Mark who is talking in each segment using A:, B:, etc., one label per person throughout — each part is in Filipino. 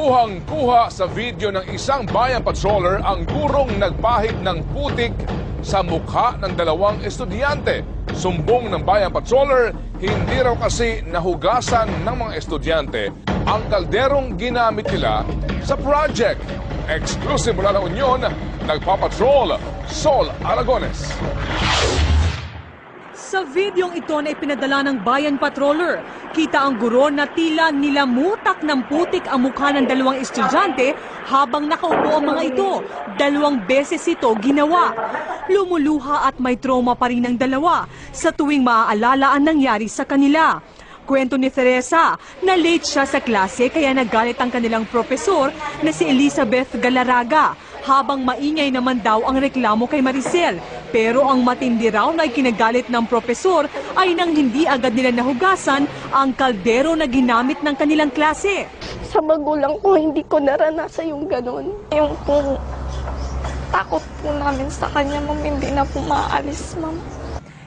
A: Kuhang-kuha sa video ng isang bayan patroller ang gurong nagpahid ng putik sa mukha ng dalawang estudyante. Sumbong ng bayan patroller, hindi raw kasi nahugasan ng mga estudyante ang kalderong ginamit nila sa project. Exclusive mula ng Union, nagpapatrol, Sol Aragones.
B: Sa videong ito na ipinadala ng bayan patroller, kita ang guro na tila nilamutak ng putik ang mukha ng dalawang estudyante habang nakaupo ang mga ito. 2 beses ito ginawa. Lumuluha at may trauma pa rin ang dalawa sa tuwing maaalala ang nangyari sa kanila. Kwento ni Teresa na late siya sa klase kaya nagalit ang kanilang profesor na si Elizabeth Galaraga. Habang maingay naman daw ang reklamo kay Maricel. Pero ang matindi raw na ikinagalit ng profesor ay nang hindi agad nila nahugasan ang kaldero na ginamit ng kanilang klase.
C: Sa magulang ko, hindi ko naranasan yung ganun. Yung po, takot po namin sa kanya, ma'am, hindi na po maaalis, ma'am.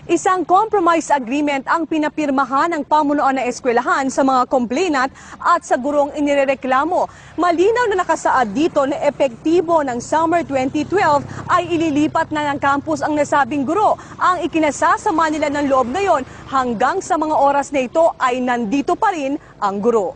B: Isang compromise agreement ang pinapirmahan ng pamunuan ng eskwelahan sa mga complainant at sa gurong inirereklamo. Malinaw na nakasaad dito na epektibo ng summer 2012 ay ililipat na ng campus ang nasabing guro. Ang ikinasasama nila ng loob ngayon hanggang sa mga oras na ito ay nandito pa rin ang guro.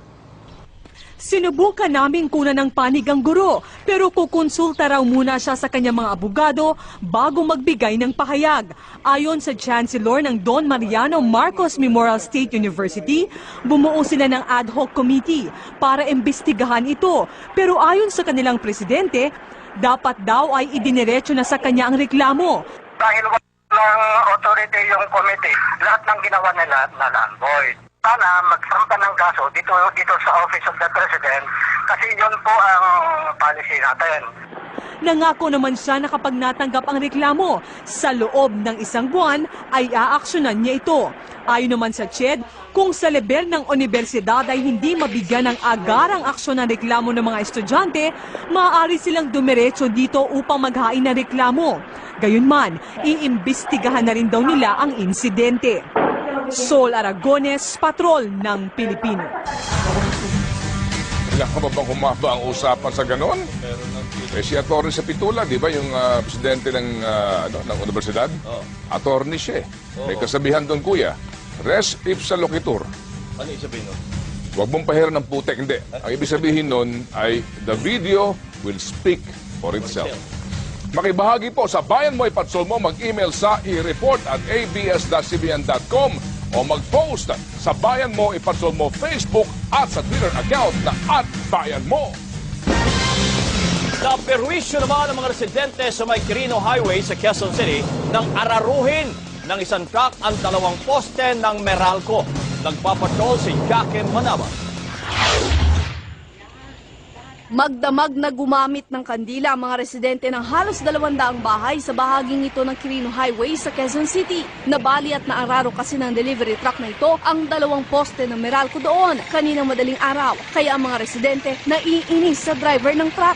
B: Sinubukan naming kunan ng panig ang guro, pero kukonsulta raw muna siya sa kanyang mga abogado bago magbigay ng pahayag. Ayon sa Chancellor ng Don Mariano Marcos Memorial State University, bumuo sila ng ad hoc committee para imbestigahan ito. Pero ayon sa kanilang presidente, dapat daw ay idiniretso na sa kanya ang reklamo.
D: Dahil walang authority yung committee, lahat ng ginawa nila na-void. Sana magsampa ng kaso dito sa Office of the President kasi yun po ang policy natin.
B: Nangako naman siya na kapag natanggap ang reklamo, sa loob ng 1 buwan ay aaksyonan niya ito. Ayon naman sa CHED, kung sa level ng universidad ay hindi mabigyan ng agarang aksyon ng reklamo ng mga estudyante, maaari silang dumiretso dito upang maghain ng reklamo. Gayunman, iimbestigahan na rin daw nila ang insidente. Sol Aragones, Patrol ng Pilipino.
A: Kailangan ba bang humaba ang usapan sa ganon? Si Atty. sa Pitula, di ba, yung presidente ng universidad? Attorney siya. May kasabihan doon, kuya. Res ipsa loquitur.
E: Ano yung sabihin nun?
A: Huwag mong pahiran ng putek. Hindi. Ang ibig sabihin nun ay the video will speak for itself. Makibahagi po sa Bayan Mo Ipatsol Mo, mag-email sa ireport@abs-cbn.com o mag-post sa Bayan Mo Ipatsol Mo Facebook at sa Twitter account na @BayanMo.
E: Naperwisyo naman ang mga residente sa may Quirino Highway sa Quezon City nang araruhin ng isang truck ang 2 poste ng Meralco. Nagpapatrol si Jackie Manaba.
C: Magdamag na gumamit ng kandila ang mga residente ng halos 200 bahay sa bahaging ito ng Quirino Highway sa Quezon City. Nabali at naararo kasi ng delivery truck na ito ang 2 poste ng Meralco doon kaninang madaling araw. Kaya ang mga residente naiinis sa driver ng truck.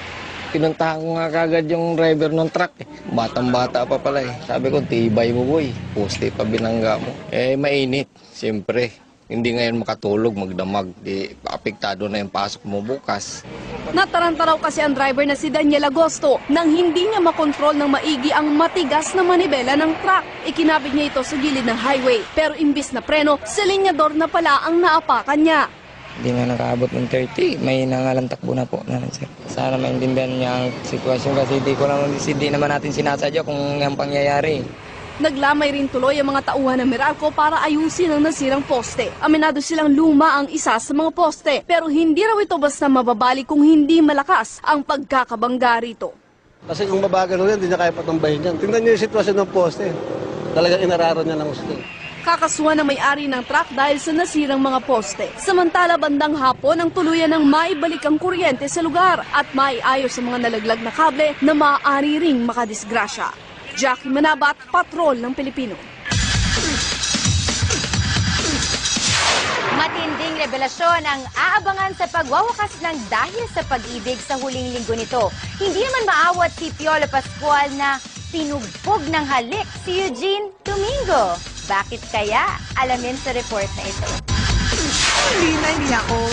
F: Pinuntahan ko nga kagad yung driver ng truck. Batang-bata pa pala eh. Sabi ko, tibay mo boy. Poste pa binangga mo. Mainit. Siyempre, hindi ngayon makatulog, magdamag. Di, apektado na yung pasok mo bukas.
C: Nataranta raw kasi ang driver na si Daniel Agosto nang hindi niya makontrol ng maigi ang matigas na manibela ng truck. Ikinabit niya ito sa gilid ng highway. Pero imbis na preno, sa linyador na pala ang naapakan niya.
F: Hindi na nakaabot ng 30. May nangalang takbo na po. Sir. Sana maintindihan niya ang sitwasyon kasi hindi naman natin sinasadya kung ang pangyayari.
C: Naglamay rin tuloy ang mga tauhan ng Meralco para ayusin ang nasirang poste. Aminado silang luma ang isa sa mga poste, pero hindi raw ito basta mababali kung hindi malakas ang pagkakabangga rito.
G: Kasi kung mabagal yan, hindi niya kaya patumbahin yan. Tingnan niyo yung sitwasyon ng poste. Talagang inararo niya ng gusto.
C: Kakasuhan ng may-ari ng truck dahil sa nasirang mga poste. Samantala bandang hapon ang tuluyan ng maibalik ang kuryente sa lugar at maiayos sa mga nalaglag na kable na maaari ring makadisgrasya. Jackie Manabat, Patrol ng Pilipino.
H: Matinding revelasyon ang aabangan sa pagwawakas ng dahil sa pag-ibig sa huling linggo nito. Hindi naman maawat si Piolo Pascual na pinugbog ng halik si Eugene Domingo. Bakit kaya? Alamin sa report na ito.
I: Hindi ako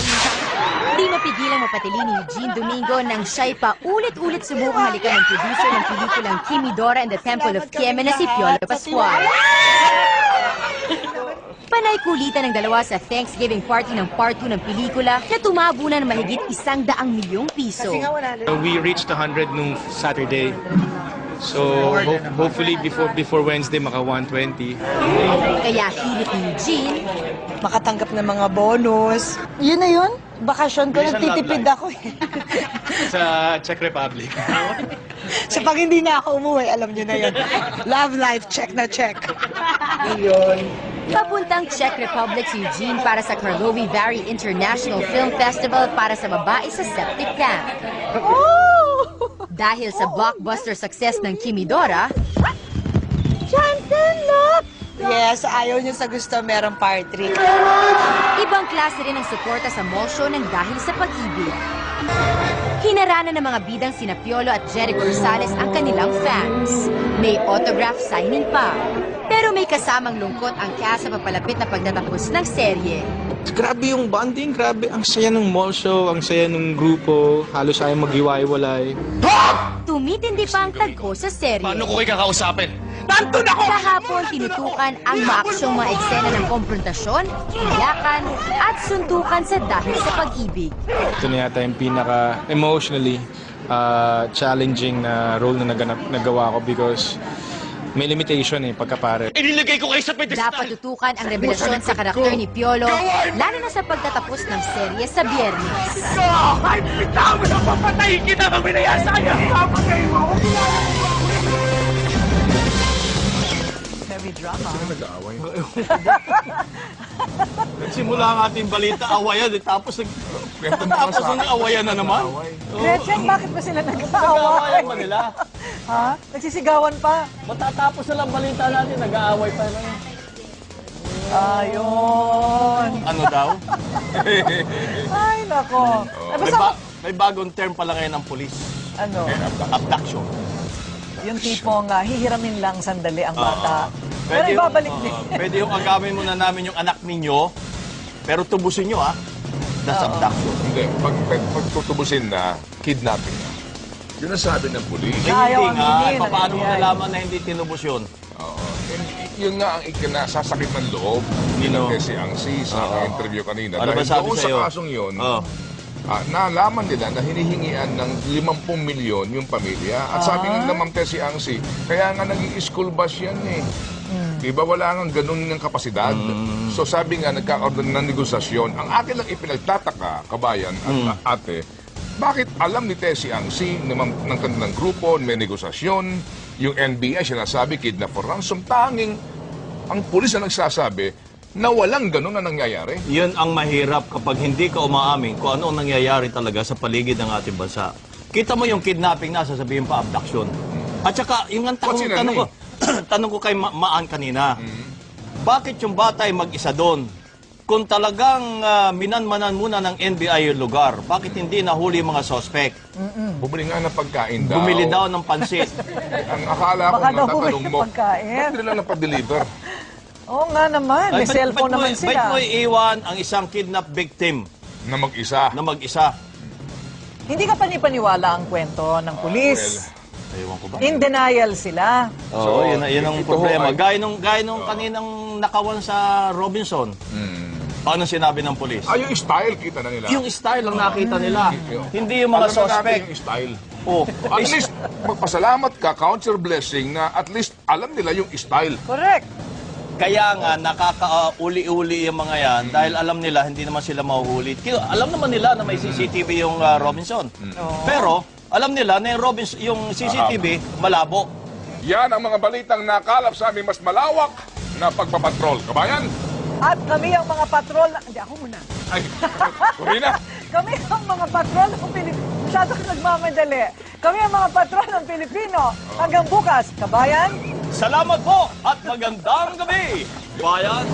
H: Di mapigilang mapatili ni Eugene Domingo nang siya'y paulit-ulit subukang halikan ng producer ng pelikulang Kimidora and the Temple of Kieme na si Piolo Pascual. Panay kulitan ng dalawa sa Thanksgiving party ng part 2 ng pelikula na tumabo na ng mahigit 100 milyong piso.
I: We reached 100 nung Saturday. So hopefully before Wednesday maka 120.
H: Kaya hilit ni Eugene,
J: Makatanggap ng mga bonus. Yun na yun. Bakasyon ko,
I: Minsan
J: nagtitipid
I: love
J: ako eh.
I: Sa Czech Republic.
J: So pag hindi na ako umuwi, alam nyo na yun. Love life, check na check.
H: papuntang Czech Republic si Eugene para sa Karlovy Vary International Film Festival para sa babae sa septic camp. Dahil sa blockbuster success ng Kimidora,
J: Johnson, look! Yes, ayaw niya sa gusto merong part 3.
H: ibang klase rin ang suporta sa mall show ng Dahil sa Pag-ibig. Hinaranan ng mga bidang sina Piolo at Jericho Rosales ang kanilang fans. May autograph signing pa. Pero may kasamang lungkot ang cast sa papalapit na pagtatapos ng serye.
I: Grabe yung bonding, grabe. Ang saya ng mall show, ang saya ng grupo. Halos ayaw mag-iwalay.
H: Tumitindi pa ang tagpo sa serye.
I: Paano ko kayo kakausapin?
H: Kahapon, tinutukan ang maaksyong mga eksena ng konfrontasyon, iyakan, at suntukan sa Dahil sa Pag-ibig.
I: Ito na yata yung pinaka-emotionally challenging na role na nagawa ko because may limitation pagkapare.
E: Inilagay ko kayo sa pedestal!
H: Dapat tutukan ang revelasyon sa karakter ni Piolo, lalo na sa pagtatapos ng serye sa Biyernes.
E: Kahit bitaw mo na papatayin kita pag binayasaya! Papatay mo ako!
J: Heavy drama.
A: Nag-aaway.
E: Nagsimula ang ating balita, awayan, tapos ang awayan na naman.
J: Gretchen, bakit ba sila
E: Nag-aawayan
J: nag-aaway?
E: ba nila?
J: Ha? Nagsisigawan pa.
E: Matatapos na lang balita natin, nag-aaway pa na.
J: Ayun.
E: Ano daw?
J: Ay, nako. Ay, basta,
E: May bagong term pala ngayon ng polis.
J: ano,
E: Abduction.
J: yung tipong hihiramin lang sandali ang bata. Pero
E: Pwede
J: ibabalik
E: yung,
J: din.
E: pwede yung agamin muna namin yung anak ninyo, pero tubusin nyo That's abduction.
A: Hindi. Pag tutubusin na, kidnapping na. Yun ang sabi ng pulis.
E: Eh,
J: Ayaw
E: hindi nga.
J: aminin,
E: Paano mo
J: yan.
E: nalaman na hindi tinubos yun?
A: Oo. Yun nga ang ikinasasakit ng loob ni
E: Sino?
A: Tessie Angsi sa interview kanina.
E: Ano ba
A: Dahil
E: sabi
A: doon sa
E: sa'yo?
A: kasong yun,
E: Oo.
A: nalaman nila na hinihingian ng 50 milyon yung pamilya. At sabi nga naman Tessie Angsi, kaya nga naging school bus yan Diba wala nga ganun ng kapasidad. So sabi nga, nagkakaroon ng negosasyon. Ang akin lang ipinagtataka, kabayan at ate, bakit alam ni Tessie Angsi ng kanilang grupo, may negosasyon, yung NBI sinasabi, kidnap for ransom, tanging ang pulis na nagsasabi na walang ganun na nangyayari.
E: Yun ang mahirap kapag hindi ka umaamin kung ano ang nangyayari talaga sa paligid ng ating bansa. Kita mo yung kidnapping na, sasabihin pa abduction. At saka, yung ang tanong ko, tanong ko kay Maan kanina, bakit yung bata ay mag-isa doon? Kung talagang minanmanan muna ng NBI yung lugar, bakit hindi nahuli yung mga suspect?
A: Bumili nga ng pagkain daw.
E: Bumili daw ng pansit.
A: Ang akala ko,
J: Baka daw
A: natatanong
J: bumili
A: mo,
J: ng pagkain.
A: ba't nila na pag-deliver?
J: Oo nga naman, may
E: Ba't-
J: cellphone
E: ba't mo-
J: naman
E: Ba't
J: sila.
E: mo iiwan ang isang kidnap victim
A: Na mag-isa.
E: na mag-isa?
J: Hindi ka panipaniwala ang kwento ng pulis.
E: Ewan ko ba?
J: In denial sila.
E: Oo, yun ang
A: ito
E: problema.
A: ho
E: Gaya nung kaninang nakawan sa Robinson. Paano sinabi ng polis?
A: Yung style, kita na nila.
E: Yung style ang nakita nila. Hindi yung mga
A: Alam na natin
E: suspect.
A: yung style.
E: Oh,
A: At least, magpasalamat ka, count your blessing, na at least alam nila yung style.
J: Correct.
E: kaya nga nakakauli-uli yung mga yan dahil alam nila hindi naman sila mahuhuli. Alam naman nila na may CCTV yung Robinson. Pero alam nila na yung CCTV malabo.
A: Yan ang mga balitang nakalap sa aming mas malawak na pagpapatrol. Kabayan?
J: At kami ang mga patrol, hindi ako muna.
A: Ay, Corina.
J: Kami ang mga patrol ng Pilipino. Masyado ka nagmamadali. Kami ang mga patrol ng Pilipino. Hanggang bukas, kabayan.
E: Salamat po at magandang gabi, bayan!